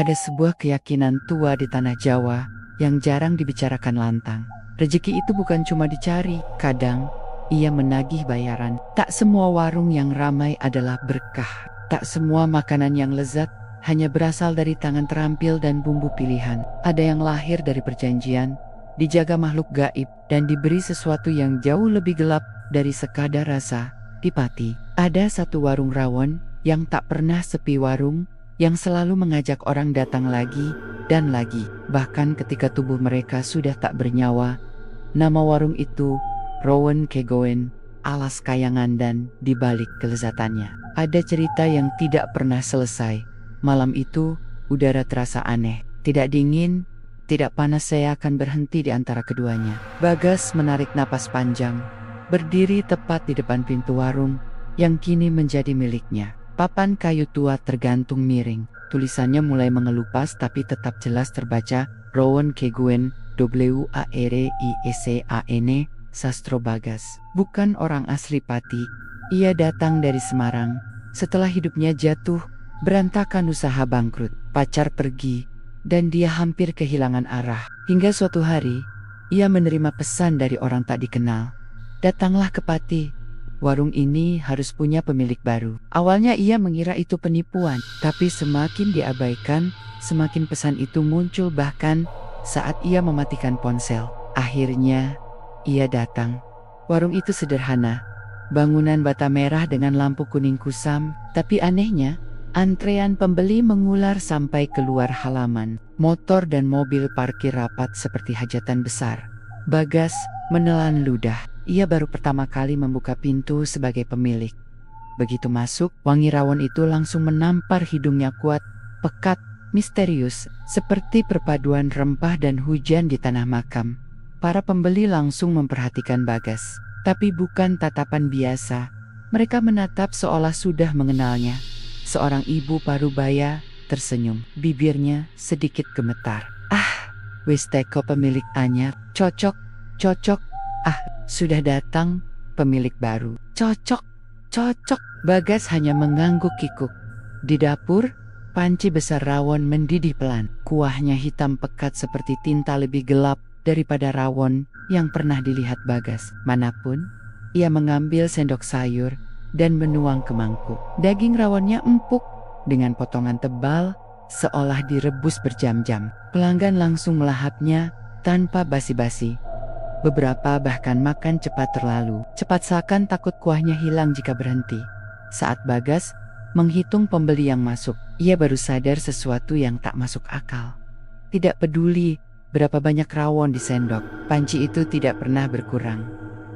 Ada sebuah keyakinan tua di tanah Jawa yang jarang dibicarakan lantang. Rezeki itu bukan cuma dicari, kadang ia menagih bayaran. Tak semua warung yang ramai adalah berkah. Tak semua makanan yang lezat hanya berasal dari tangan terampil dan bumbu pilihan. Ada yang lahir dari perjanjian, dijaga makhluk gaib, dan diberi sesuatu yang jauh lebih gelap dari sekadar rasa di Pati. Ada satu warung rawon yang tak pernah sepi, warung yang selalu mengajak orang datang lagi dan lagi, bahkan ketika tubuh mereka sudah tak bernyawa. Nama warung itu Rawon Kegoen, alas kayangan, dan di balik kelezatannya ada cerita yang tidak pernah selesai. Malam itu, udara terasa aneh, tidak dingin, tidak panas. Saya akan berhenti di antara keduanya. Bagas menarik napas panjang, berdiri tepat di depan pintu warung yang kini menjadi miliknya. Papan kayu tua tergantung miring. Tulisannya mulai mengelupas tapi tetap jelas terbaca, Rawon Kegoen, WARIECAN, Sastro Bagas. Bukan orang asli Pati, ia datang dari Semarang. Setelah hidupnya jatuh, berantakan, usaha bangkrut, pacar pergi, dan dia hampir kehilangan arah. Hingga suatu hari, ia menerima pesan dari orang tak dikenal. Datanglah ke Pati. Warung ini harus punya pemilik baru. Awalnya ia mengira itu penipuan, tapi semakin diabaikan, semakin pesan itu muncul, bahkan saat ia mematikan ponsel. Akhirnya, ia datang. Warung itu sederhana, bangunan bata merah dengan lampu kuning kusam, tapi anehnya, antrean pembeli mengular sampai keluar halaman. Motor dan mobil parkir rapat seperti hajatan besar. Bagas menelan ludah. Ia baru pertama kali membuka pintu sebagai pemilik. Begitu masuk, wangi rawon itu langsung menampar hidungnya, kuat, pekat, misterius, seperti perpaduan rempah dan hujan di tanah makam. Para pembeli langsung memperhatikan Bagas, tapi bukan tatapan biasa. Mereka menatap seolah sudah mengenalnya. Seorang ibu parubaya tersenyum, bibirnya sedikit gemetar. "Ah, wis teko pemilik anyar, cocok. Ah, sudah datang pemilik baru. Cocok. Bagas hanya mengangguk kikuk. Di dapur, panci besar rawon mendidih pelan. Kuahnya hitam pekat seperti tinta, lebih gelap daripada rawon yang pernah dilihat Bagas manapun. Ia mengambil sendok sayur dan menuang ke mangkuk. Daging rawonnya empuk dengan potongan tebal, seolah direbus berjam-jam. Pelanggan langsung melahapnya tanpa basi-basi. Beberapa bahkan makan cepat, terlalu cepat seakan takut kuahnya hilang jika berhenti. Saat Bagas menghitung pembeli yang masuk, ia baru sadar sesuatu yang tak masuk akal. Tidak peduli berapa banyak rawon di sendok, panci itu tidak pernah berkurang.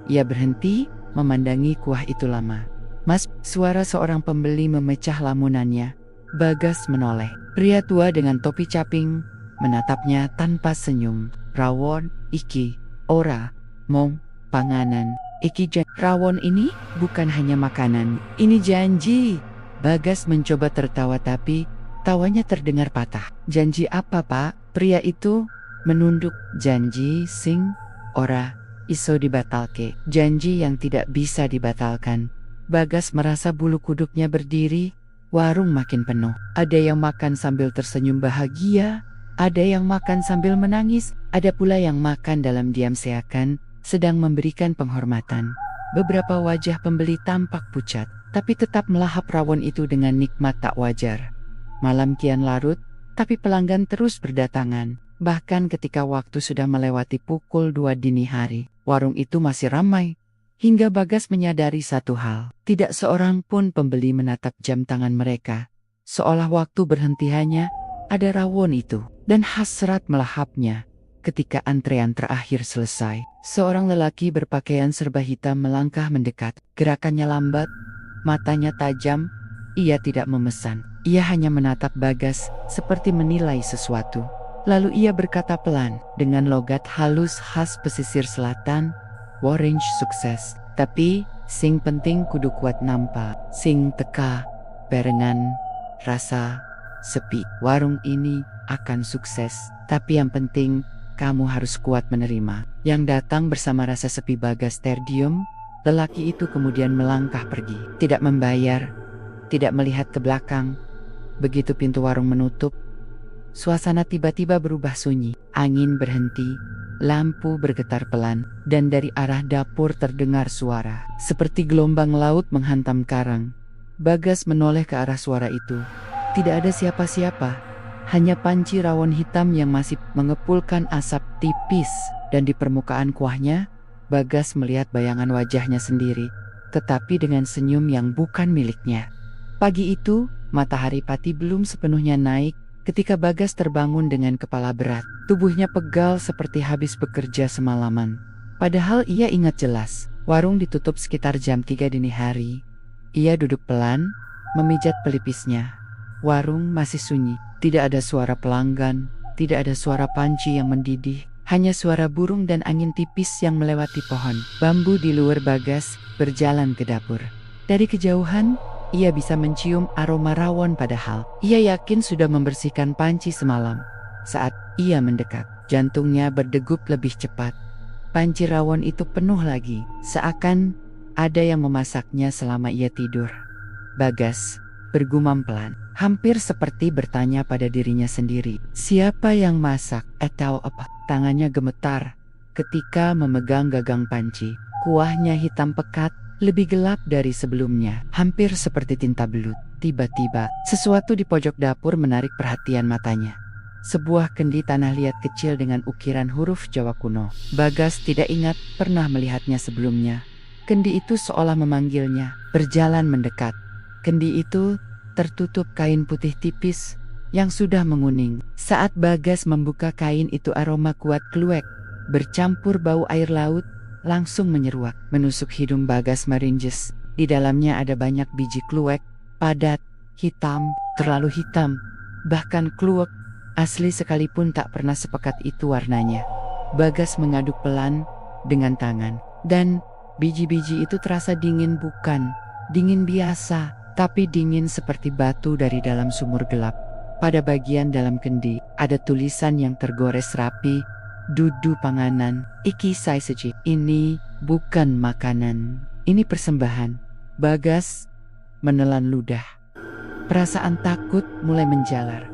Ia berhenti memandangi kuah itu lama. "Mas," suara seorang pembeli memecah lamunannya. Bagas menoleh. Pria tua dengan topi caping menatapnya tanpa senyum. "Rawon iki ora mong panganan, iki rawon ini bukan hanya makanan, ini janji." Bagas mencoba tertawa tapi tawanya terdengar patah. "Janji apa, Pak?" Pria itu menunduk. "Janji sing ora iso dibatalke, janji yang tidak bisa dibatalkan." Bagas merasa bulu kuduknya berdiri. Warung makin penuh. Ada yang makan sambil tersenyum bahagia, ada yang makan sambil menangis, ada pula yang makan dalam diam seakan sedang memberikan penghormatan. Beberapa wajah pembeli tampak pucat, tapi tetap melahap rawon itu dengan nikmat tak wajar. Malam kian larut, tapi pelanggan terus berdatangan. Bahkan ketika waktu sudah melewati pukul 2 dini hari, warung itu masih ramai. Hingga Bagas menyadari satu hal, tidak seorang pun pembeli menatap jam tangan mereka. Seolah waktu berhenti, hanya ada rawon itu, dan hasrat melahapnya. Ketika antrean terakhir selesai, seorang lelaki berpakaian serba hitam melangkah mendekat. Gerakannya lambat, matanya tajam. Ia tidak memesan, ia hanya menatap Bagas seperti menilai sesuatu. Lalu ia berkata pelan, dengan logat halus khas pesisir selatan, "Orange sukses, tapi sing penting kudu kuat nampa, sing teka barengan rasa sepi. Warung ini akan sukses, tapi yang penting kamu harus kuat menerima." Yang datang bersama rasa sepi. Bagas terdiam. Lelaki itu kemudian melangkah pergi, tidak membayar, tidak melihat ke belakang. Begitu pintu warung menutup, Suasana tiba-tiba berubah sunyi. Angin berhenti, lampu bergetar pelan, dan dari arah dapur terdengar suara seperti gelombang laut menghantam karang. Bagas menoleh ke arah suara itu. Tidak ada siapa-siapa, hanya panci rawon hitam yang masih mengepulkan asap tipis, dan di permukaan kuahnya, Bagas melihat bayangan wajahnya sendiri, tetapi dengan senyum yang bukan miliknya. Pagi itu, matahari pati belum sepenuhnya naik ketika Bagas terbangun dengan kepala berat. Tubuhnya pegal seperti habis bekerja semalaman. Padahal ia ingat jelas, warung ditutup sekitar jam 3 dini hari. Ia duduk pelan, memijat pelipisnya. Warung masih sunyi, tidak ada suara pelanggan, tidak ada suara panci yang mendidih, hanya suara burung dan angin tipis yang melewati pohon bambu di luar. Bagas berjalan ke dapur. Dari kejauhan, ia bisa mencium aroma rawon padahal ia yakin sudah membersihkan panci semalam. Saat ia mendekat, jantungnya berdegup lebih cepat. Panci rawon itu penuh lagi, seakan ada yang memasaknya selama ia tidur. Bagas bergumam pelan, hampir seperti bertanya pada dirinya sendiri, siapa yang masak atau apa? Tangannya gemetar ketika memegang gagang panci. Kuahnya hitam pekat, lebih gelap dari sebelumnya, hampir seperti tinta belut. Tiba-tiba, sesuatu di pojok dapur menarik perhatian matanya. Sebuah kendi tanah liat kecil dengan ukiran huruf Jawa kuno. Bagas tidak ingat pernah melihatnya sebelumnya. Kendi itu seolah memanggilnya, berjalan mendekat. Kendi itu tertutup kain putih tipis yang sudah menguning. Saat Bagas membuka kain itu, aroma kuat kluwek bercampur bau air laut langsung menyeruak, menusuk hidung. Bagas merinjes. Di dalamnya ada banyak biji kluwek, padat, hitam, terlalu hitam. Bahkan kluwek asli sekalipun tak pernah sepekat itu warnanya. Bagas mengaduk pelan dengan tangan, dan biji-biji itu terasa dingin, bukan dingin biasa, tapi dingin seperti batu dari dalam sumur gelap. Pada bagian dalam kendi, ada tulisan yang tergores rapi, dudu panganan, iki saiseji. Ini bukan makanan, ini persembahan. Bagas menelan ludah. Perasaan takut mulai menjalar.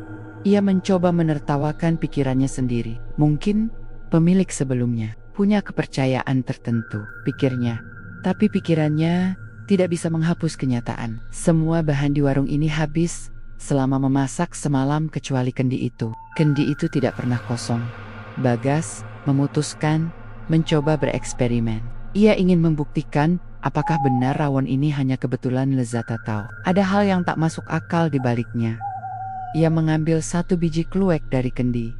Ia mencoba menertawakan pikirannya sendiri. Mungkin pemilik sebelumnya punya kepercayaan tertentu, pikirnya. Tapi pikirannya tidak bisa menghapus kenyataan. Semua bahan di warung ini habis selama memasak semalam kecuali kendi itu. Kendi itu tidak pernah kosong. Bagas memutuskan mencoba bereksperimen. Ia ingin membuktikan apakah benar rawon ini hanya kebetulan lezat atau ada hal yang tak masuk akal di baliknya. Ia mengambil satu biji kluwek dari kendi.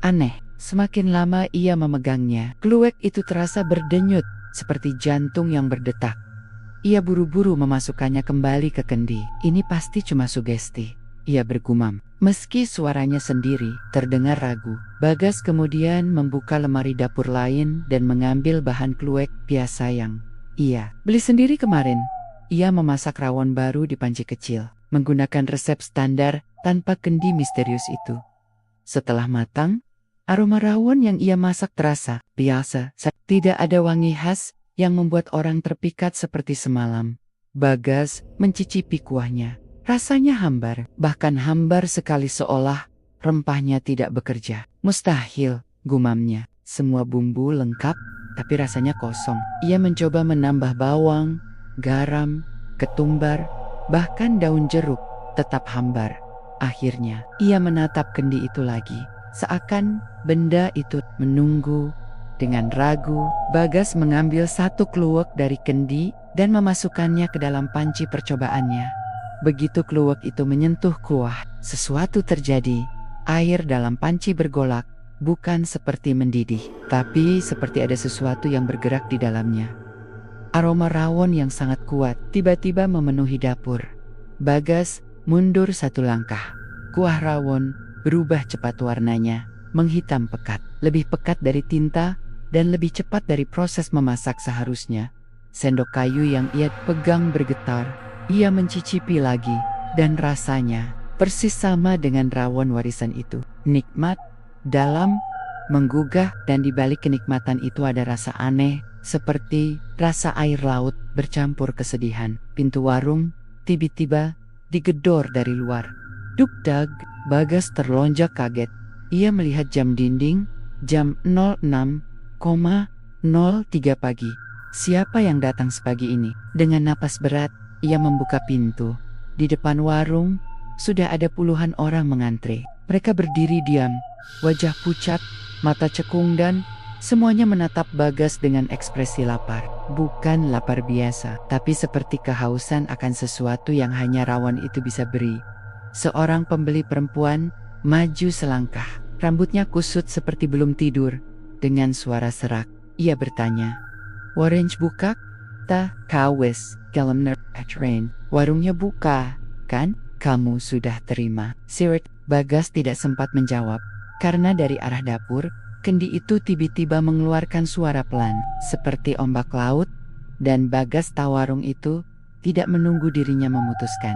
Aneh, semakin lama ia memegangnya, kluwek itu terasa berdenyut seperti jantung yang berdetak. Ia buru-buru memasukkannya kembali ke kendi. Ini pasti cuma sugesti, ia bergumam. Meski suaranya sendiri terdengar ragu, Bagas kemudian membuka lemari dapur lain dan mengambil bahan kluwek biasa yang ia beli sendiri kemarin. Ia memasak rawon baru di panci kecil, menggunakan resep standar tanpa kendi misterius itu. Setelah matang, aroma rawon yang ia masak terasa biasa, tidak ada wangi khas yang membuat orang terpikat seperti semalam. Bagas mencicipi kuahnya. Rasanya hambar, bahkan hambar sekali, seolah rempahnya tidak bekerja. Mustahil, gumamnya. Semua bumbu lengkap, tapi rasanya kosong. Ia mencoba menambah bawang, garam, ketumbar, bahkan daun jeruk, tetap hambar. Akhirnya, ia menatap kendi itu lagi. Seakan benda itu menunggu. Dengan ragu, Bagas mengambil satu kluwek dari kendi dan memasukkannya ke dalam panci percobaannya. Begitu kluwek itu menyentuh kuah, sesuatu terjadi. Air dalam panci bergolak, bukan seperti mendidih, tapi seperti ada sesuatu yang bergerak di dalamnya. Aroma rawon yang sangat kuat tiba-tiba memenuhi dapur. Bagas mundur satu langkah. Kuah rawon berubah cepat warnanya, menghitam pekat, lebih pekat dari tinta dan lebih cepat dari proses memasak seharusnya. Sendok kayu yang ia pegang bergetar. Ia mencicipi lagi, dan rasanya persis sama dengan rawon warisan itu. Nikmat, dalam, menggugah, dan di balik kenikmatan itu ada rasa aneh, seperti rasa air laut bercampur kesedihan. Pintu warung tiba-tiba digedor dari luar. Duk-dag, Bagas terlonjak kaget. Ia melihat jam dinding, jam 06,03 pagi. Siapa yang datang sepagi ini? Dengan napas berat, ia membuka pintu. Di depan warung, sudah ada puluhan orang mengantre. Mereka berdiri diam, wajah pucat, mata cekung dan semuanya menatap Bagas dengan ekspresi lapar. Bukan lapar biasa, tapi seperti kehausan akan sesuatu yang hanya rawan itu bisa beri. Seorang pembeli perempuan maju selangkah. Rambutnya kusut seperti belum tidur. Dengan suara serak, ia bertanya, "Orange buka? Ta, kawes, kalemner, train. Warungnya buka, kan? Kamu sudah terima." Sirt, Bagas tidak sempat menjawab. Karena dari arah dapur, kendi itu tiba-tiba mengeluarkan suara pelan, seperti ombak laut, dan Bagas tahu warung itu tidak menunggu dirinya memutuskan.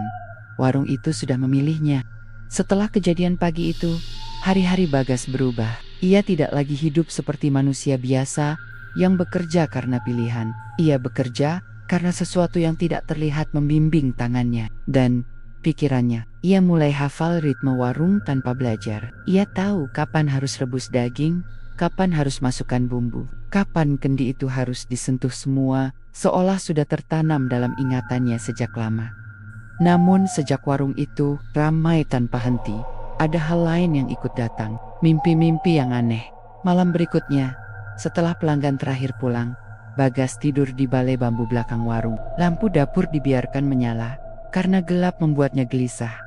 Warung itu sudah memilihnya. Setelah kejadian pagi itu, hari-hari Bagas berubah. Ia tidak lagi hidup seperti manusia biasa yang bekerja karena pilihan. Ia bekerja karena sesuatu yang tidak terlihat membimbing tangannya dan pikirannya. Ia mulai hafal ritme warung tanpa belajar. Ia tahu kapan harus rebus daging, kapan harus masukkan bumbu, kapan kendi itu harus disentuh semua, seolah sudah tertanam dalam ingatannya sejak lama. Namun sejak warung itu ramai tanpa henti, ada hal lain yang ikut datang. Mimpi-mimpi yang aneh. Malam berikutnya, setelah pelanggan terakhir pulang, Bagas tidur di balai bambu belakang warung. Lampu dapur dibiarkan menyala, karena gelap membuatnya gelisah.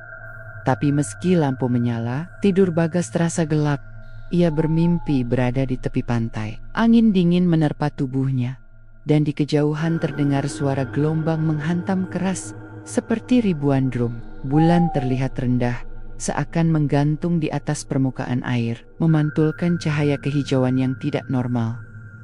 Tapi meski lampu menyala, tidur Bagas terasa gelap. Ia bermimpi berada di tepi pantai. Angin dingin menerpa tubuhnya, dan di kejauhan terdengar suara gelombang menghantam keras, seperti ribuan drum. Bulan terlihat rendah, seakan menggantung di atas permukaan air, memantulkan cahaya kehijauan yang tidak normal.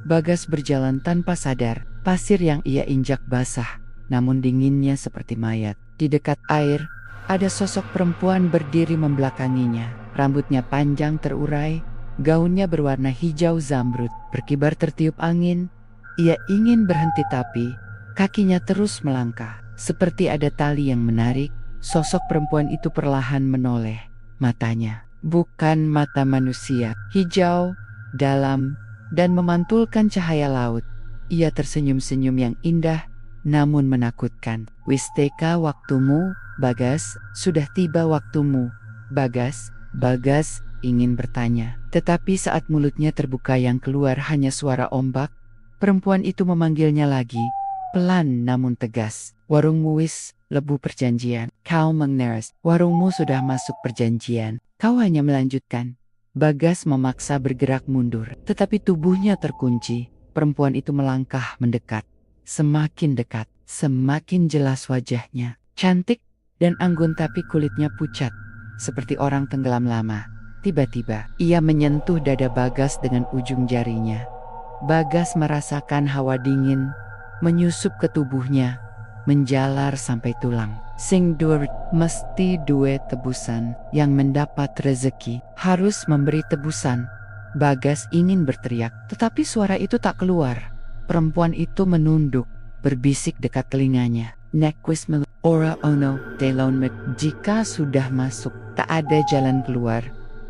Bagas berjalan tanpa sadar, pasir yang ia injak basah, namun dinginnya seperti mayat. Di dekat air, ada sosok perempuan berdiri membelakanginya. Rambutnya panjang terurai, gaunnya berwarna hijau zamrud, berkibar tertiup angin. Ia ingin berhenti tapi kakinya terus melangkah. Seperti ada tali yang menarik, sosok perempuan itu perlahan menoleh. Matanya bukan mata manusia, hijau, dalam, dan memantulkan cahaya laut. Ia tersenyum-senyum yang indah, namun menakutkan. "Wis teka waktumu, Bagas, sudah tiba waktumu, Bagas." Bagas ingin bertanya, tetapi saat mulutnya terbuka yang keluar hanya suara ombak, perempuan itu memanggilnya lagi, pelan namun tegas. "Warungmu wis lebu perjanjian. Kau mengneres. Warungmu sudah masuk perjanjian." Kau hanya melanjutkan. Bagas memaksa bergerak mundur, tetapi tubuhnya terkunci. Perempuan itu melangkah mendekat. Semakin dekat, semakin jelas wajahnya. Cantik dan anggun tapi kulitnya pucat, seperti orang tenggelam lama. Tiba-tiba, ia menyentuh dada Bagas dengan ujung jarinya. Bagas merasakan hawa dingin menyusup ke tubuhnya, menjalar sampai tulang. Sing dur mesti duwe tebusan. Yang mendapat rezeki harus memberi tebusan. Bagas ingin berteriak, tetapi suara itu tak keluar. Perempuan itu menunduk, berbisik dekat telinganya. "Nekwis melu ora ono delon met." Jika sudah masuk, tak ada jalan keluar.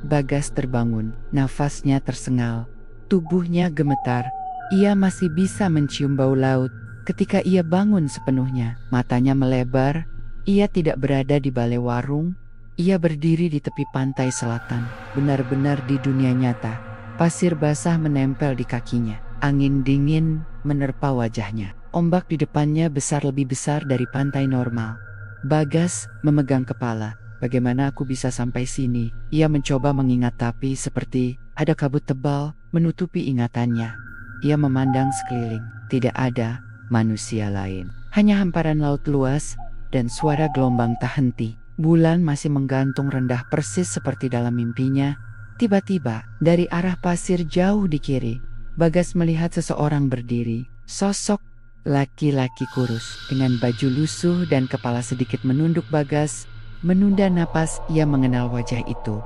Bagas terbangun, nafasnya tersengal, tubuhnya gemetar. Ia masih bisa mencium bau laut. Ketika ia bangun sepenuhnya, matanya melebar. Ia tidak berada di balai warung. Ia berdiri di tepi pantai selatan, benar-benar di dunia nyata. Pasir basah menempel di kakinya. Angin dingin menerpa wajahnya. Ombak di depannya lebih besar dari pantai normal. Bagas memegang kepala. Bagaimana aku bisa sampai sini? Ia mencoba mengingat tapi seperti ada kabut tebal menutupi ingatannya. Ia memandang sekeliling. Tidak ada manusia lain. Hanya hamparan laut luas dan suara gelombang tak henti. Bulan masih menggantung rendah persis seperti dalam mimpinya. Tiba-tiba, dari arah pasir jauh di kiri, Bagas melihat seseorang berdiri. Sosok laki-laki kurus dengan baju lusuh dan kepala sedikit menunduk. Bagas menunda napas. Ia mengenal wajah itu.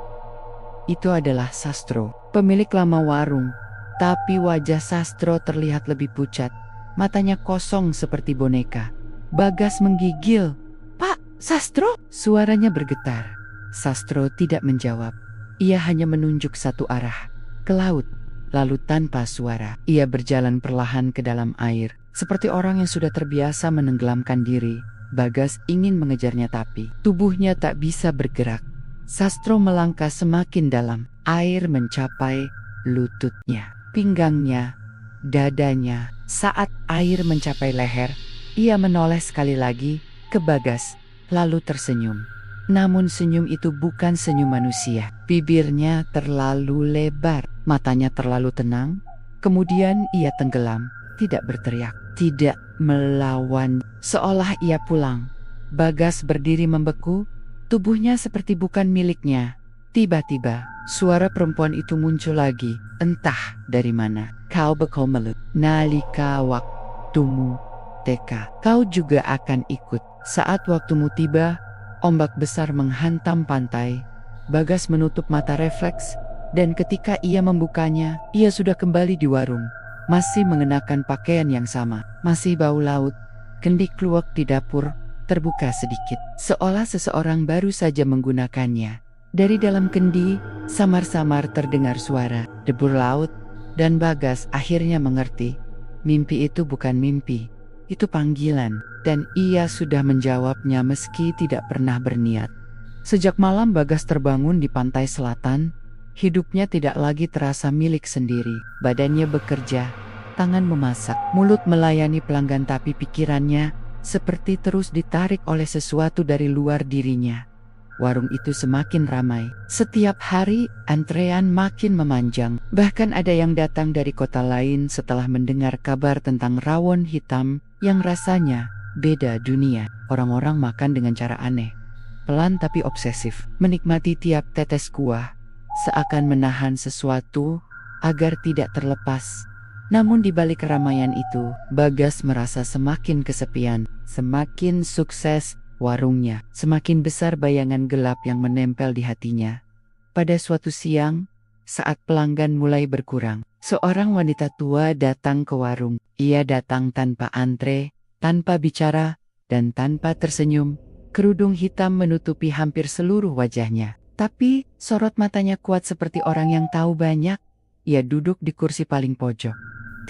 Itu adalah Sastro, pemilik lama warung. Tapi wajah Sastro terlihat lebih pucat. Matanya kosong seperti boneka. Bagas menggigil. "Pak Sastro!" Suaranya bergetar. Sastro tidak menjawab. Ia hanya menunjuk satu arah, ke laut. Lalu tanpa suara, ia berjalan perlahan ke dalam air. Seperti orang yang sudah terbiasa menenggelamkan diri, Bagas ingin mengejarnya tapi tubuhnya tak bisa bergerak. Sastro melangkah semakin dalam. Air mencapai lututnya, pinggangnya, dadanya. Saat air mencapai leher, ia menoleh sekali lagi ke Bagas, lalu tersenyum. Namun senyum itu bukan senyum manusia. Bibirnya terlalu lebar, matanya terlalu tenang. Kemudian ia tenggelam, tidak berteriak, tidak melawan, seolah ia pulang. Bagas berdiri membeku, tubuhnya seperti bukan miliknya. Tiba-tiba, suara perempuan itu muncul lagi, entah dari mana. Kau bakal melut, nalika waktumu teka, kau juga akan ikut. Saat waktumu tiba, ombak besar menghantam pantai. Bagas menutup mata refleks, dan ketika ia membukanya, ia sudah kembali di warung. Masih mengenakan pakaian yang sama, masih bau laut. Kendi kluwek di dapur terbuka sedikit, seolah seseorang baru saja menggunakannya. Dari dalam kendi, samar-samar terdengar suara debur laut, dan Bagas akhirnya mengerti. Mimpi itu bukan mimpi, itu panggilan. Dan ia sudah menjawabnya meski tidak pernah berniat. Sejak malam Bagas terbangun di pantai selatan, hidupnya tidak lagi terasa milik sendiri. Badannya bekerja, tangan memasak, mulut melayani pelanggan, tapi pikirannya seperti terus ditarik oleh sesuatu dari luar dirinya. Warung itu semakin ramai. Setiap hari antrean makin memanjang. Bahkan ada yang datang dari kota lain setelah mendengar kabar tentang rawon hitam yang rasanya beda dunia. Orang-orang makan dengan cara aneh, pelan tapi obsesif, menikmati tiap tetes kuah, seakan menahan sesuatu agar tidak terlepas. Namun di balik keramaian itu, Bagas merasa semakin kesepian. Semakin sukses warungnya, semakin besar bayangan gelap yang menempel di hatinya. Pada suatu siang, saat pelanggan mulai berkurang, seorang wanita tua datang ke warung. Ia datang tanpa antre, tanpa bicara, dan tanpa tersenyum. Kerudung hitam menutupi hampir seluruh wajahnya. Tapi sorot matanya kuat seperti orang yang tahu banyak. Ia duduk di kursi paling pojok.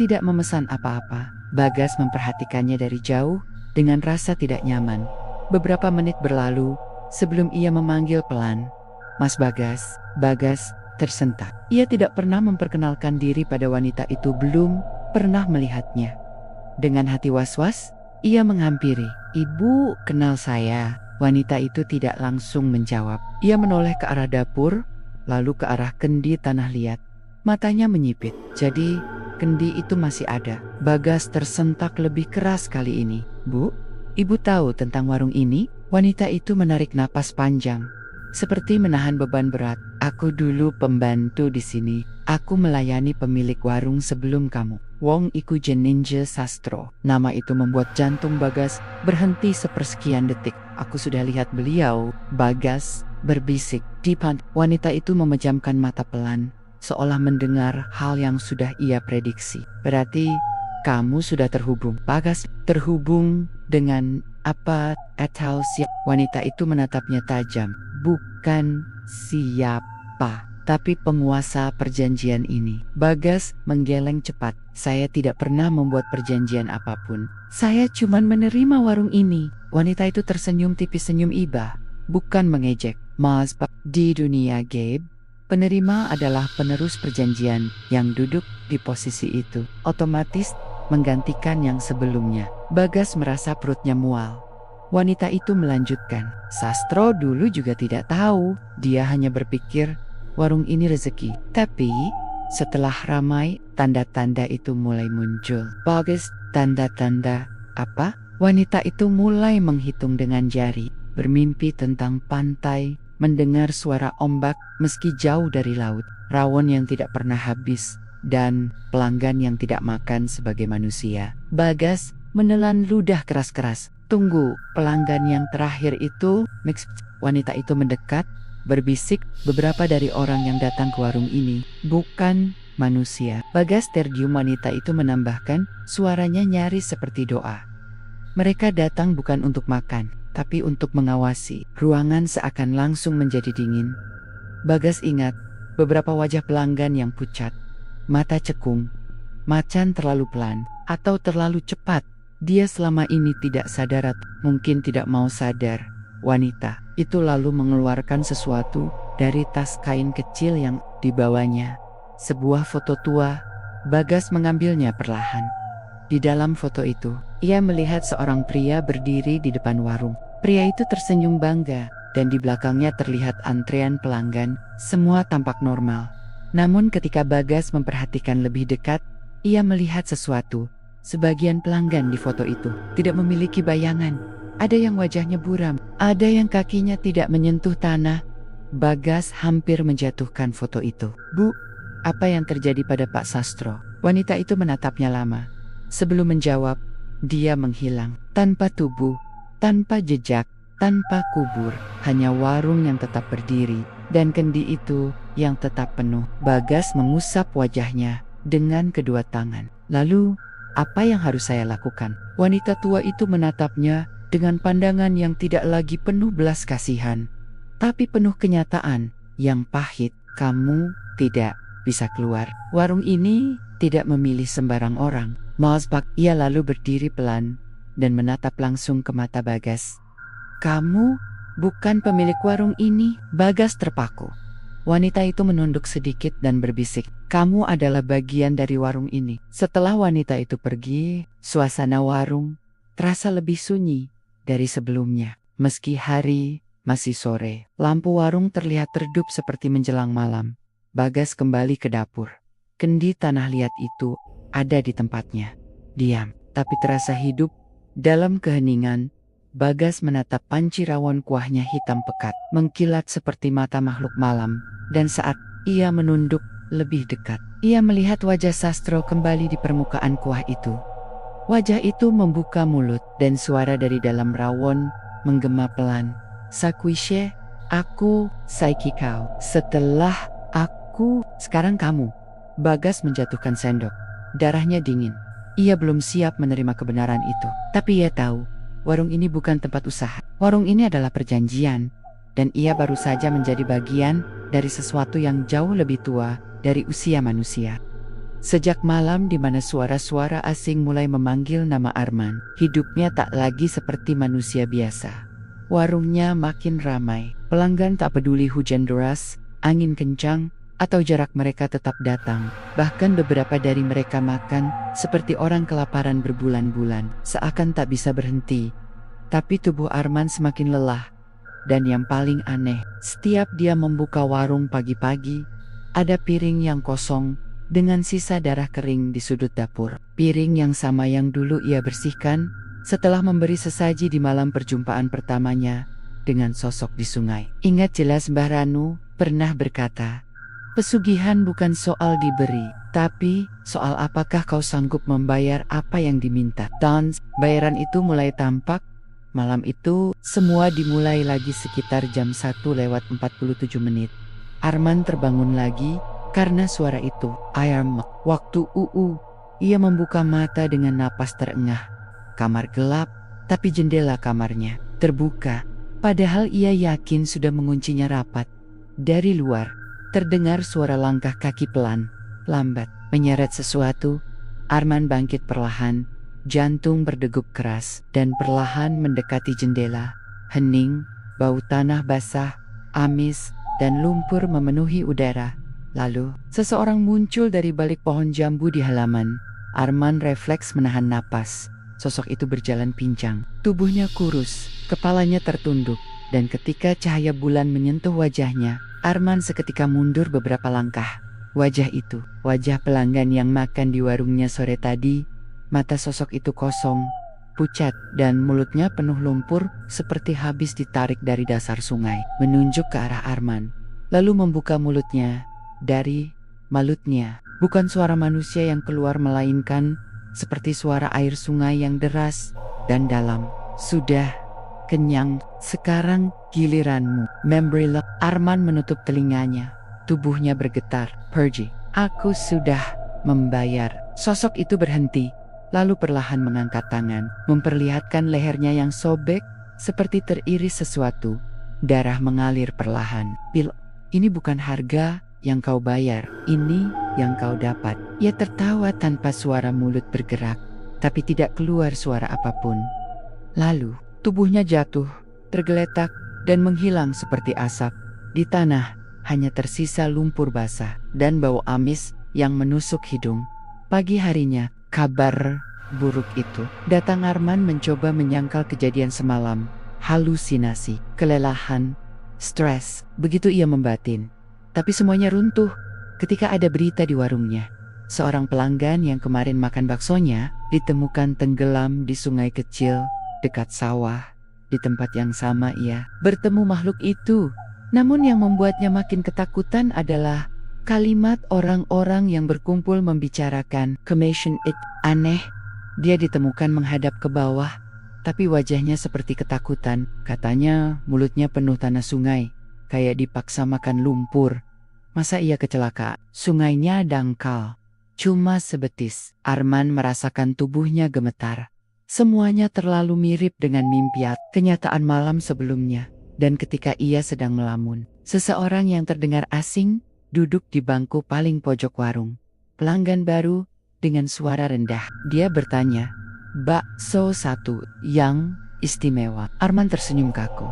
Tidak memesan apa-apa. Bagas memperhatikannya dari jauh dengan rasa tidak nyaman. Beberapa menit berlalu sebelum ia memanggil pelan, "Mas Bagas." Bagas tersentak. Ia tidak pernah memperkenalkan diri pada wanita itu, belum pernah melihatnya. Dengan hati was-was, ia menghampiri. "Ibu kenal saya?" Wanita itu tidak langsung menjawab. Ia menoleh ke arah dapur, lalu ke arah kendi tanah liat. Matanya menyipit. Jadi, kendi itu masih ada. Bagas tersentak lebih keras kali ini. "Bu, ibu tahu tentang warung ini?" Wanita itu menarik napas panjang, seperti menahan beban berat. "Aku dulu pembantu di sini. Aku melayani pemilik warung sebelum kamu. Wong iku jenenge Sastro." Nama itu membuat jantung Bagas berhenti sepersekian detik. "Aku sudah lihat beliau." Bagas berbisik di pantai. Wanita itu memejamkan mata pelan, seolah mendengar hal yang sudah ia prediksi. "Berarti kamu sudah terhubung." Bagas, "Terhubung dengan apa atau siapa?" Wanita itu menatapnya tajam. "Bukan siapa, tapi penguasa perjanjian ini." Bagas menggeleng cepat. "Saya tidak pernah membuat perjanjian apapun. Saya cuma menerima warung ini." Wanita itu tersenyum tipis, senyum iba, bukan mengejek. "Mas, di dunia gaib, penerima adalah penerus perjanjian yang duduk di posisi itu. Otomatis menggantikan yang sebelumnya." Bagas merasa perutnya mual. Wanita itu melanjutkan, "Sastro dulu juga tidak tahu. Dia hanya berpikir warung ini rezeki. Tapi setelah ramai, tanda-tanda itu mulai muncul." "Bagas, tanda-tanda apa?" Wanita itu mulai menghitung dengan jari, bermimpi tentang pantai, mendengar suara ombak meski jauh dari laut, rawon yang tidak pernah habis, dan pelanggan yang tidak makan sebagai manusia. Bagas menelan ludah keras-keras. "Tunggu, pelanggan yang terakhir itu?" Wanita itu mendekat, berbisik, "Beberapa dari orang yang datang ke warung ini bukan manusia." Bagas terdiam. Wanita itu menambahkan, suaranya nyaris seperti doa. "Mereka datang bukan untuk makan, tapi untuk mengawasi. Ruangan seakan langsung menjadi dingin. Bagas ingat beberapa wajah pelanggan yang pucat, mata cekung, macan terlalu pelan, atau terlalu cepat. Dia selama ini tidak sadar atau mungkin tidak mau sadar. Wanita itu lalu mengeluarkan sesuatu dari tas kain kecil yang dibawanya. Sebuah foto tua. Bagas mengambilnya perlahan. Di dalam foto itu, ia melihat seorang pria berdiri di depan warung. Pria itu tersenyum bangga, dan di belakangnya terlihat antrean pelanggan. Semua tampak normal. Namun ketika Bagas memperhatikan lebih dekat, ia melihat sesuatu. Sebagian pelanggan di foto itu tidak memiliki bayangan. Ada yang wajahnya buram, ada yang kakinya tidak menyentuh tanah. Bagas hampir menjatuhkan foto itu. "Bu, apa yang terjadi pada Pak Sastro?" Wanita itu menatapnya lama. Sebelum menjawab, dia menghilang. Tanpa tubuh, tanpa jejak, tanpa kubur. Hanya warung yang tetap berdiri, dan kendi itu yang tetap penuh. Bagas mengusap wajahnya dengan kedua tangan. "Lalu, apa yang harus saya lakukan?" Wanita tua itu menatapnya dengan pandangan yang tidak lagi penuh belas kasihan, tapi penuh kenyataan yang pahit. "Kamu tidak bisa keluar. Warung ini tidak memilih sembarang orang." Mazbak, ia lalu berdiri pelan dan menatap langsung ke mata Bagas. "Kamu bukan pemilik warung ini." Bagas terpaku. Wanita itu menunduk sedikit dan berbisik, "Kamu adalah bagian dari warung ini." Setelah wanita itu pergi, suasana warung terasa lebih sunyi dari sebelumnya. Meski hari masih sore, lampu warung terlihat redup seperti menjelang malam. Bagas kembali ke dapur. Kendi tanah liat itu ada di tempatnya. Diam, tapi terasa hidup. Dalam keheningan, Bagas menatap panci rawon kuahnya hitam pekat, mengkilat seperti mata makhluk malam. Dan saat ia menunduk lebih dekat, ia melihat wajah Sastro kembali di permukaan kuah itu. Wajah itu membuka mulut dan suara dari dalam rawon menggema pelan. "Sakuishe, aku saiki kau. Setelah aku, sekarang kamu." Bagas menjatuhkan sendok. Darahnya dingin. Ia belum siap menerima kebenaran itu. Tapi ia tahu, warung ini bukan tempat usaha. Warung ini adalah perjanjian. Dan ia baru saja menjadi bagian dari sesuatu yang jauh lebih tua dari usia manusia. Sejak malam di mana suara-suara asing mulai memanggil nama Arman, hidupnya tak lagi seperti manusia biasa. Warungnya makin ramai. Pelanggan tak peduli hujan deras, angin kencang, atau jarak, mereka tetap datang. Bahkan beberapa dari mereka makan seperti orang kelaparan berbulan-bulan, seakan tak bisa berhenti. Tapi tubuh Arman semakin lelah. Dan yang paling aneh, setiap dia membuka warung pagi-pagi, ada piring yang kosong dengan sisa darah kering di sudut dapur. Piring yang sama yang dulu ia bersihkan setelah memberi sesaji di malam perjumpaan pertamanya dengan sosok di sungai. Ingat jelas Mbah Ranu pernah berkata, "Pesugihan bukan soal diberi, tapi soal apakah kau sanggup membayar apa yang diminta." Dan bayaran itu mulai tampak. Malam itu, semua dimulai lagi sekitar jam 1:47. Arman terbangun lagi karena suara itu. Ayam, waktu ia membuka mata dengan napas terengah. Kamar gelap, tapi jendela kamarnya terbuka. Padahal ia yakin sudah menguncinya rapat. Dari luar, terdengar suara langkah kaki pelan, lambat, menyeret sesuatu. Arman bangkit perlahan. Jantung berdegup keras dan perlahan mendekati jendela. Hening, bau tanah basah, amis, dan lumpur memenuhi udara. Lalu, seseorang muncul dari balik pohon jambu di halaman. Arman refleks menahan napas. Sosok itu berjalan pincang. Tubuhnya kurus, kepalanya tertunduk, dan ketika cahaya bulan menyentuh wajahnya, Arman seketika mundur beberapa langkah. Wajah itu, wajah pelanggan yang makan di warungnya sore tadi. Mata sosok itu kosong, pucat, dan mulutnya penuh lumpur seperti habis ditarik dari dasar sungai, menunjuk ke arah Arman. Lalu membuka mulutnya. Dari mulutnya, bukan suara manusia yang keluar, melainkan seperti suara air sungai yang deras dan dalam. "Sudah kenyang, sekarang giliranmu." Membrila. Arman menutup telinganya. Tubuhnya bergetar. "Pergi, aku sudah membayar." Sosok itu berhenti. Lalu perlahan mengangkat tangan, memperlihatkan lehernya yang sobek seperti teriris sesuatu. Darah mengalir perlahan. Pil, ini bukan harga yang kau bayar, ini yang kau dapat. Ia tertawa tanpa suara mulut bergerak, tapi tidak keluar suara apapun. Lalu, tubuhnya jatuh, tergeletak, dan menghilang seperti asap. Di tanah, hanya tersisa lumpur basah dan bau amis yang menusuk hidung. Pagi harinya, kabar buruk itu datang. Arman mencoba menyangkal kejadian semalam. Halusinasi, kelelahan, stres, begitu ia membatin. Tapi semuanya runtuh ketika ada berita di warungnya. Seorang pelanggan yang kemarin makan baksonya ditemukan tenggelam di sungai kecil dekat sawah. Di tempat yang sama ia bertemu makhluk itu. Namun yang membuatnya makin ketakutan adalah kalimat orang-orang yang berkumpul membicarakan commotion it. Aneh, dia ditemukan menghadap ke bawah, tapi wajahnya seperti ketakutan. Katanya mulutnya penuh tanah sungai, kayak dipaksa makan lumpur. Masa ia kecelakaan? Sungainya dangkal, cuma sebetis. Arman merasakan tubuhnya gemetar. Semuanya terlalu mirip dengan mimpi kenyataan malam sebelumnya. Dan ketika ia sedang melamun, seseorang yang terdengar asing duduk di bangku paling pojok warung. Pelanggan baru dengan suara rendah. Dia bertanya, "Bakso satu yang istimewa." Arman tersenyum kaku.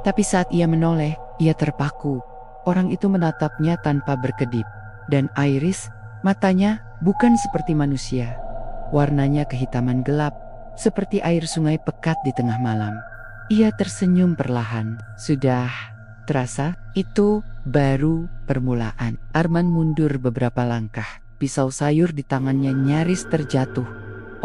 Tapi saat ia menoleh, ia terpaku. Orang itu menatapnya tanpa berkedip. Dan iris matanya bukan seperti manusia. Warnanya kehitaman gelap, seperti air sungai pekat di tengah malam. Ia tersenyum perlahan. Sudah terasa, itu baru permulaan. Arman mundur beberapa langkah. Pisau sayur di tangannya nyaris terjatuh.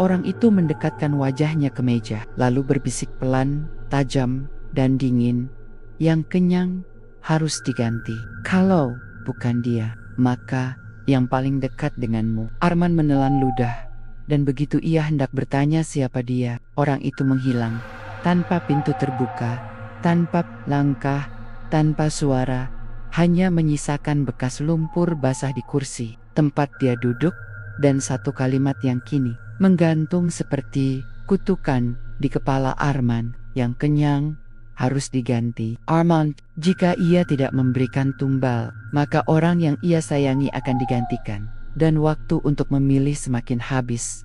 Orang itu mendekatkan wajahnya ke meja, lalu berbisik pelan, tajam, dan dingin. Yang kenyang harus diganti. Kalau bukan dia, maka yang paling dekat denganmu. Arman menelan ludah. Dan begitu ia hendak bertanya siapa dia, orang itu menghilang. Tanpa pintu terbuka, tanpa langkah, tanpa suara, hanya menyisakan bekas lumpur basah di kursi tempat dia duduk, dan satu kalimat yang kini menggantung seperti kutukan di kepala Arman. Yang kenyang harus diganti. Arman, jika ia tidak memberikan tumbal, maka orang yang ia sayangi akan digantikan. Dan waktu untuk memilih semakin habis.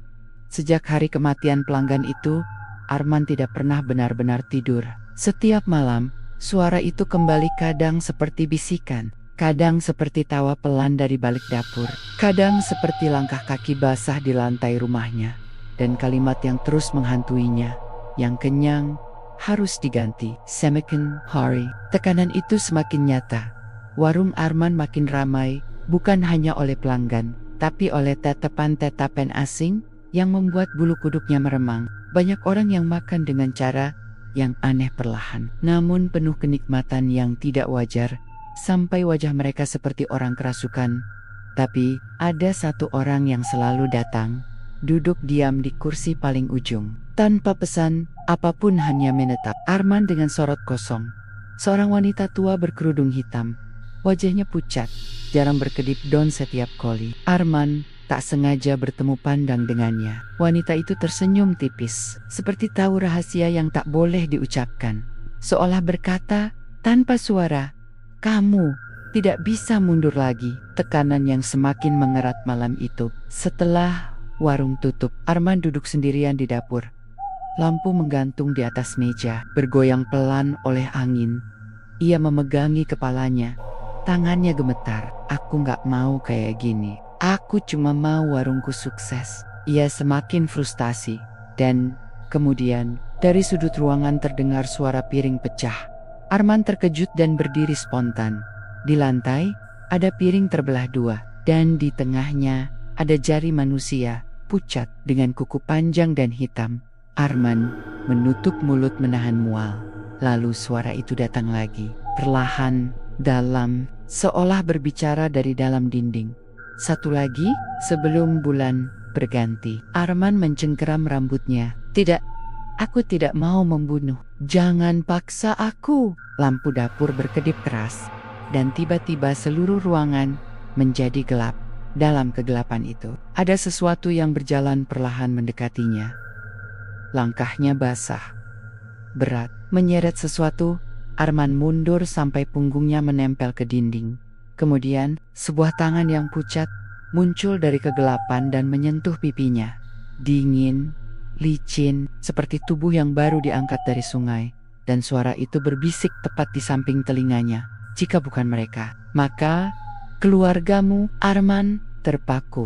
Sejak hari kematian pelanggan itu, Arman tidak pernah benar-benar tidur. Setiap malam, suara itu kembali, kadang seperti bisikan, kadang seperti tawa pelan dari balik dapur, kadang seperti langkah kaki basah di lantai rumahnya, dan kalimat yang terus menghantuinya, yang kenyang harus diganti. Semakin hari, tekanan itu semakin nyata. Warung Arman makin ramai, bukan hanya oleh pelanggan, tapi oleh tatapan-tatapan asing yang membuat bulu kuduknya meremang. Banyak orang yang makan dengan cara yang aneh perlahan, namun penuh kenikmatan yang tidak wajar, sampai wajah mereka seperti orang kerasukan. Tapi ada satu orang yang selalu datang, duduk diam di kursi paling ujung, tanpa pesan apapun, hanya menetap. Arman dengan sorot kosong. Seorang wanita tua berkerudung hitam, wajahnya pucat, jarang berkedip don setiap kali Arman tak sengaja bertemu pandang dengannya. Wanita itu tersenyum tipis, seperti tahu rahasia yang tak boleh diucapkan. Seolah berkata tanpa suara, "Kamu tidak bisa mundur lagi." Tekanan yang semakin mengerat malam itu. Setelah warung tutup, Arman duduk sendirian di dapur. Lampu menggantung di atas meja, bergoyang pelan oleh angin. Ia memegangi kepalanya. Tangannya gemetar. "Aku gak mau kayak gini. Aku cuma mau warungku sukses." Ia semakin frustasi. Dan kemudian dari sudut ruangan terdengar suara piring pecah. Arman terkejut dan berdiri spontan. Di lantai ada piring terbelah dua, dan di tengahnya ada jari manusia pucat dengan kuku panjang dan hitam. Arman menutup mulut menahan mual. Lalu suara itu datang lagi, perlahan, dalam, seolah berbicara dari dalam dinding. "Satu lagi, sebelum bulan berganti." Arman mencengkeram rambutnya. "Tidak, aku tidak mau membunuh. Jangan paksa aku." Lampu dapur berkedip keras, dan tiba-tiba seluruh ruangan menjadi gelap. Dalam kegelapan itu, ada sesuatu yang berjalan perlahan mendekatinya. Langkahnya basah, berat, menyeret sesuatu. Arman mundur sampai punggungnya menempel ke dinding. Kemudian, sebuah tangan yang pucat muncul dari kegelapan dan menyentuh pipinya. Dingin, licin, seperti tubuh yang baru diangkat dari sungai. Dan suara itu berbisik tepat di samping telinganya. Jika bukan mereka, maka keluargamu, Arman, terpaku.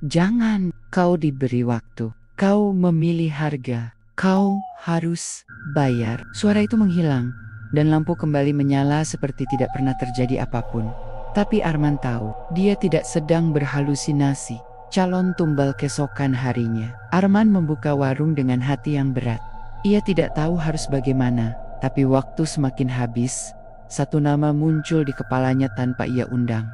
Jangan, kau diberi waktu. Kau memilih harga. Kau harus bayar. Suara itu menghilang, dan lampu kembali menyala seperti tidak pernah terjadi apapun. Tapi Arman tahu, dia tidak sedang berhalusinasi. Calon tumbal keesokan harinya. Arman membuka warung dengan hati yang berat. Ia tidak tahu harus bagaimana, tapi waktu semakin habis. Satu nama muncul di kepalanya tanpa ia undang.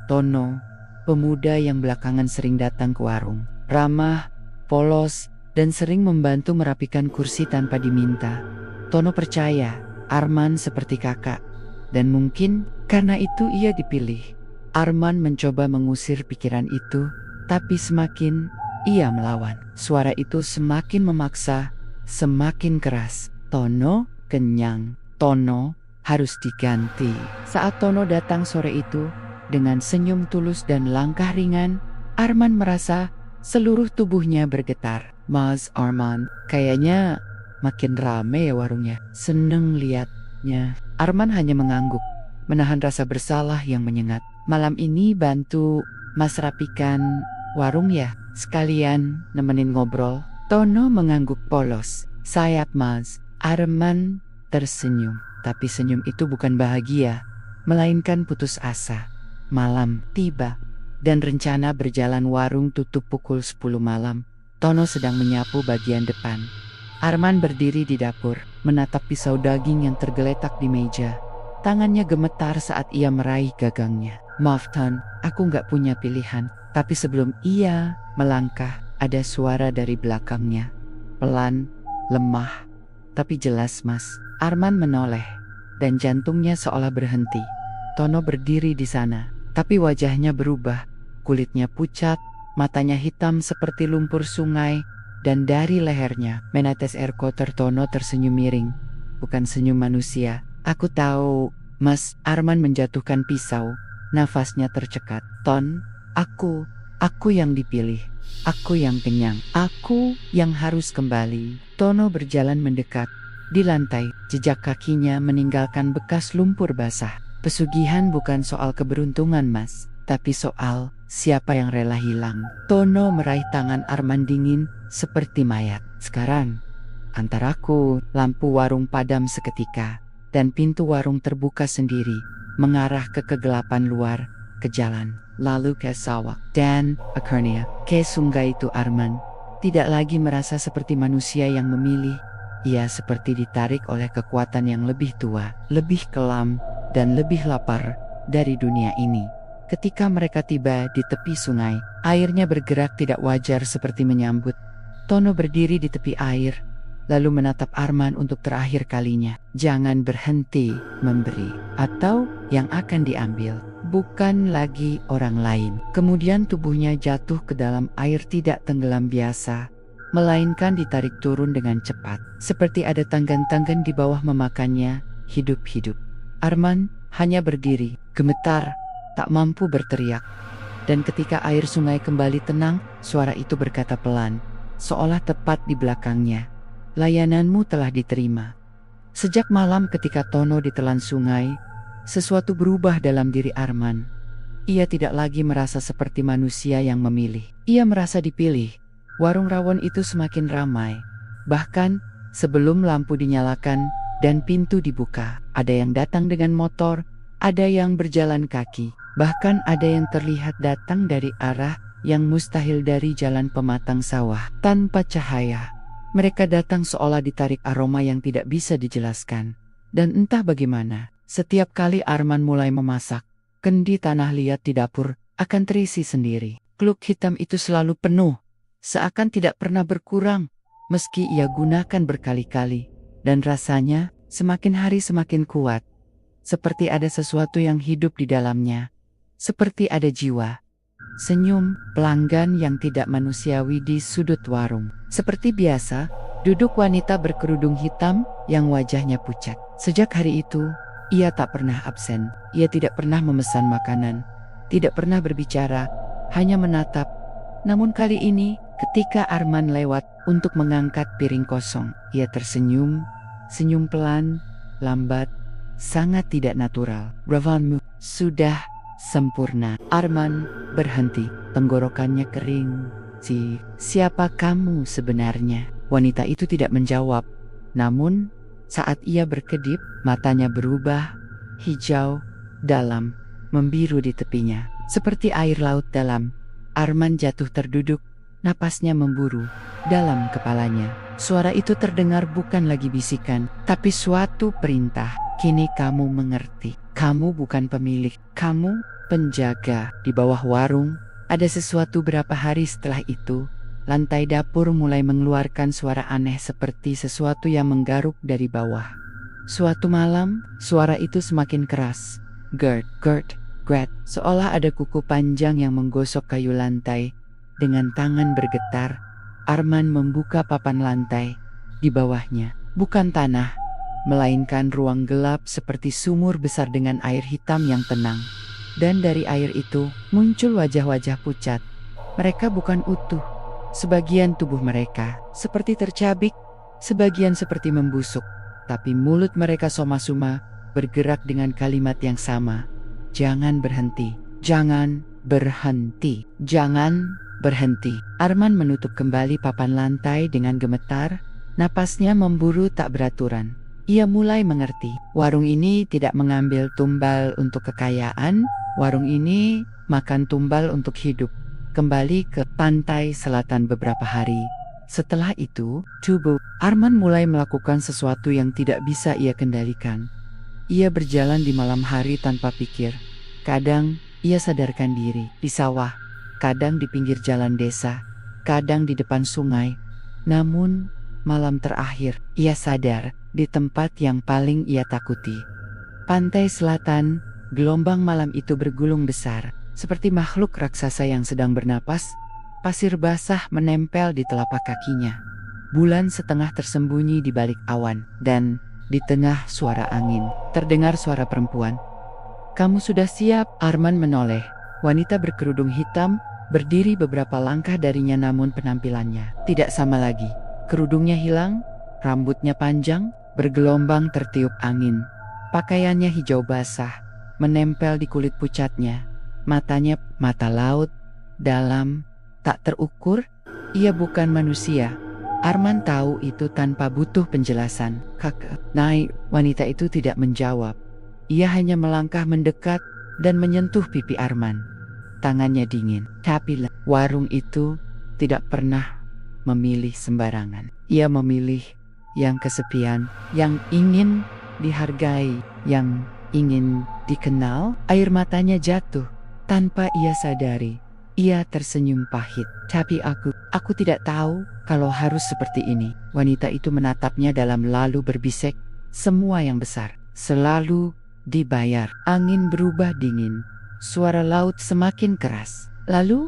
Tono, pemuda yang belakangan sering datang ke warung. Ramah, polos, dan sering membantu merapikan kursi tanpa diminta. Tono percaya Arman seperti kakak, dan mungkin karena itu ia dipilih. Arman mencoba mengusir pikiran itu, tapi semakin ia melawan. Suara itu semakin memaksa, semakin keras. Tono kenyang, Tono harus diganti. Saat Tono datang sore itu, dengan senyum tulus dan langkah ringan, Arman merasa seluruh tubuhnya bergetar. Mas Arman, kayaknya makin rame ya warungnya. Seneng liatnya. Arman hanya mengangguk, menahan rasa bersalah yang menyengat. Malam ini bantu Mas rapikan warung ya? Sekalian nemenin ngobrol. Tono mengangguk polos. Sayap Mas. Arman tersenyum. Tapi senyum itu bukan bahagia, melainkan putus asa. Malam tiba, dan rencana berjalan warung tutup pukul 10 malam. Tono sedang menyapu bagian depan. Arman berdiri di dapur, menatap pisau daging yang tergeletak di meja. Tangannya gemetar saat ia meraih gagangnya. Maaf Ton, aku nggak punya pilihan. Tapi sebelum ia melangkah, ada suara dari belakangnya. Pelan, lemah, tapi jelas Mas. Arman menoleh, dan jantungnya seolah berhenti. Tono berdiri di sana, tapi wajahnya berubah. Kulitnya pucat, matanya hitam seperti lumpur sungai, dan dari lehernya menetes air kotor. Tono tersenyum miring, bukan senyum manusia. Aku tahu, Mas. Arman menjatuhkan pisau, nafasnya tercekat. Ton, aku yang dipilih. Aku yang kenyang. Aku yang harus kembali. Tono berjalan mendekat. Di lantai, jejak kakinya meninggalkan bekas lumpur basah. Pesugihan bukan soal keberuntungan Mas, tapi soal siapa yang rela hilang. Tono meraih tangan Arman dingin seperti mayat. Sekarang, antaraku, lampu warung padam seketika, dan pintu warung terbuka sendiri, mengarah ke kegelapan luar, ke jalan, lalu ke sawah, dan akhirnya ke sungai. Itu Arman tidak lagi merasa seperti manusia yang memilih. Ia seperti ditarik oleh kekuatan yang lebih tua, lebih kelam, dan lebih lapar dari dunia ini. Ketika mereka tiba di tepi sungai, airnya bergerak tidak wajar seperti menyambut. Tono berdiri di tepi air, lalu menatap Arman untuk terakhir kalinya. Jangan berhenti memberi, atau yang akan diambil bukan lagi orang lain. Kemudian tubuhnya jatuh ke dalam air, tidak tenggelam biasa, melainkan ditarik turun dengan cepat, seperti ada tanggan-tanggan di bawah memakannya hidup-hidup. Arman hanya berdiri, gemetar, tak mampu berteriak. Dan ketika air sungai kembali tenang, suara itu berkata pelan, seolah tepat di belakangnya. Layananmu telah diterima. Sejak malam ketika Tono ditelan sungai, sesuatu berubah dalam diri Arman. Ia tidak lagi merasa seperti manusia yang memilih. Ia merasa dipilih. Warung rawon itu semakin ramai. Bahkan sebelum lampu dinyalakan dan pintu dibuka, ada yang datang dengan motor, ada yang berjalan kaki, bahkan ada yang terlihat datang dari arah yang mustahil, dari jalan pematang sawah tanpa cahaya. Mereka datang seolah ditarik aroma yang tidak bisa dijelaskan. Dan entah bagaimana, setiap kali Arman mulai memasak, kendi tanah liat di dapur akan terisi sendiri. Kluk hitam itu selalu penuh, seakan tidak pernah berkurang, meski ia gunakan berkali-kali. Dan rasanya semakin hari semakin kuat, seperti ada sesuatu yang hidup di dalamnya, seperti ada jiwa. Senyum pelanggan yang tidak manusiawi di sudut warung. Seperti biasa, Duduk wanita berkerudung hitam yang wajahnya pucat. Sejak hari itu, ia tak pernah absen. Ia tidak pernah memesan makanan, tidak pernah berbicara, hanya menatap. Namun kali ini, ketika Arman lewat untuk mengangkat piring kosong, ia tersenyum, senyum pelan, lambat, sangat tidak natural. Ravanmu sudah sempurna. Arman berhenti, tenggorokannya kering. Siapa kamu sebenarnya? Wanita itu tidak menjawab. Namun, saat ia berkedip, matanya berubah, hijau, dalam, membiru di tepinya. Seperti air laut dalam. Arman jatuh terduduk, napasnya memburu dalam kepalanya. Suara itu terdengar bukan lagi bisikan, tapi suatu perintah. Kini kamu mengerti. Kamu bukan pemilik, kamu penjaga. Di bawah warung, ada sesuatu. Berapa hari setelah itu, lantai dapur mulai mengeluarkan suara aneh seperti sesuatu yang menggaruk dari bawah. Suatu malam, suara itu semakin keras. Gert, gert, gret, seolah ada kuku panjang yang menggosok kayu lantai. Dengan tangan bergetar, Arman membuka papan lantai. Di bawahnya, bukan tanah, melainkan ruang gelap seperti sumur besar dengan air hitam yang tenang. Dan dari air itu, muncul wajah-wajah pucat. Mereka bukan utuh. Sebagian tubuh mereka seperti tercabik, sebagian seperti membusuk. Tapi mulut mereka soma-suma, bergerak dengan kalimat yang sama. Jangan berhenti, jangan berhenti, jangan berhenti. Arman menutup kembali papan lantai dengan gemetar, napasnya memburu tak beraturan. Ia mulai mengerti, warung ini tidak mengambil tumbal untuk kekayaan, warung ini makan tumbal untuk hidup. Kembali ke pantai selatan beberapa hari. Setelah itu, tubuh Arman mulai melakukan sesuatu yang tidak bisa ia kendalikan. Ia berjalan di malam hari tanpa pikir. Kadang ia sadarkan diri di sawah, kadang di pinggir jalan desa, kadang di depan sungai. Namun, malam terakhir, ia sadar di tempat yang paling ia takuti. Pantai selatan, gelombang malam itu bergulung besar, seperti makhluk raksasa yang sedang bernapas. Pasir basah menempel di telapak kakinya. Bulan setengah tersembunyi di balik awan, dan di tengah suara angin, terdengar suara perempuan. Kamu sudah siap? Arman menoleh. Wanita berkerudung hitam, berdiri beberapa langkah darinya, namun penampilannya tidak sama lagi. Kerudungnya hilang, rambutnya panjang, bergelombang tertiup angin. Pakaiannya hijau basah, menempel di kulit pucatnya. Matanya mata laut, dalam, tak terukur. Ia bukan manusia. Arman tahu itu tanpa butuh penjelasan. Kakak, naik. Wanita itu tidak menjawab. Ia hanya melangkah mendekat dan menyentuh pipi Arman. Tangannya dingin. Tapi warung itu tidak pernah memilih sembarangan. Ia memilih yang kesepian, yang ingin dihargai, yang ingin dikenal. Air matanya jatuh tanpa ia sadari. Ia tersenyum pahit. Tapi aku tidak tahu kalau harus seperti ini. Wanita itu menatapnya dalam lalu berbisik, semua yang besar selalu dibayar. Angin berubah dingin. Suara laut semakin keras. Lalu,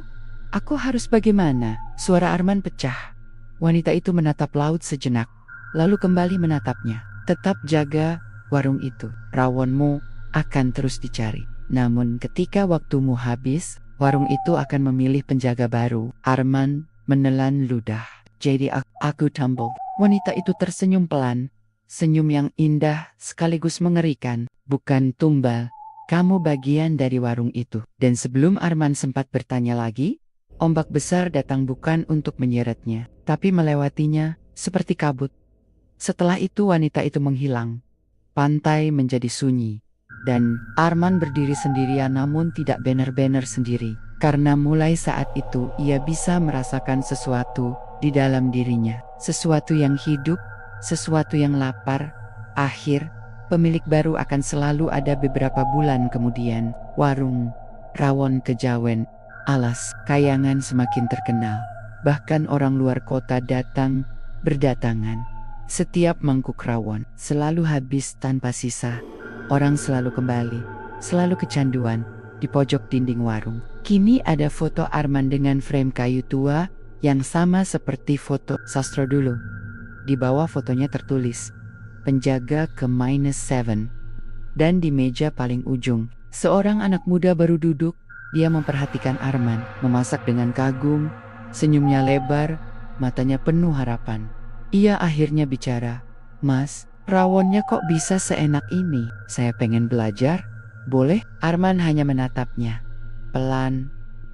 aku harus bagaimana? Suara Arman pecah. Wanita itu menatap laut sejenak, lalu kembali menatapnya. Tetap jaga warung itu. Rawonmu akan terus dicari. Namun ketika waktumu habis, warung itu akan memilih penjaga baru. Arman menelan ludah. Jadi aku tumble. Wanita itu tersenyum pelan. Senyum yang indah sekaligus mengerikan. Bukan tumbal. Kamu bagian dari warung itu. Dan sebelum Arman sempat bertanya lagi, ombak besar datang bukan untuk menyeretnya, tapi melewatinya seperti kabut. Setelah itu wanita itu menghilang. Pantai menjadi sunyi. Dan Arman berdiri sendirian, namun tidak benar-benar sendiri. Karena mulai saat itu ia bisa merasakan sesuatu di dalam dirinya. Sesuatu yang hidup, sesuatu yang lapar. Akhir, pemilik baru akan selalu ada. Beberapa bulan kemudian, warung rawon Kejawen Alas Kayangan semakin terkenal. Bahkan orang luar kota datang berdatangan. Setiap mangkuk rawon selalu habis tanpa sisa. Orang selalu kembali, selalu kecanduan. Di pojok dinding warung, kini ada foto Arman dengan frame kayu tua yang sama seperti foto sastro dulu. Di bawah fotonya tertulis, penjaga ke -7. Dan di meja paling ujung, seorang anak muda baru duduk. Dia memperhatikan Arman, memasak dengan kagum, senyumnya lebar, matanya penuh harapan. Ia akhirnya bicara, "Mas, rawonnya kok bisa seenak ini? Saya pengen belajar, boleh?" Arman hanya menatapnya, pelan,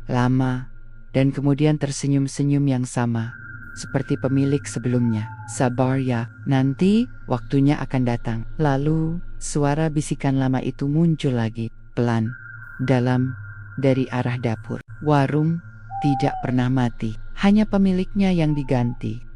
lama, dan kemudian tersenyum-senyum yang sama, seperti pemilik sebelumnya. "Sabar ya, nanti waktunya akan datang." Lalu, suara bisikan lama itu muncul lagi, pelan, dalam, dari arah dapur. Warung tidak pernah mati, hanya pemiliknya yang diganti.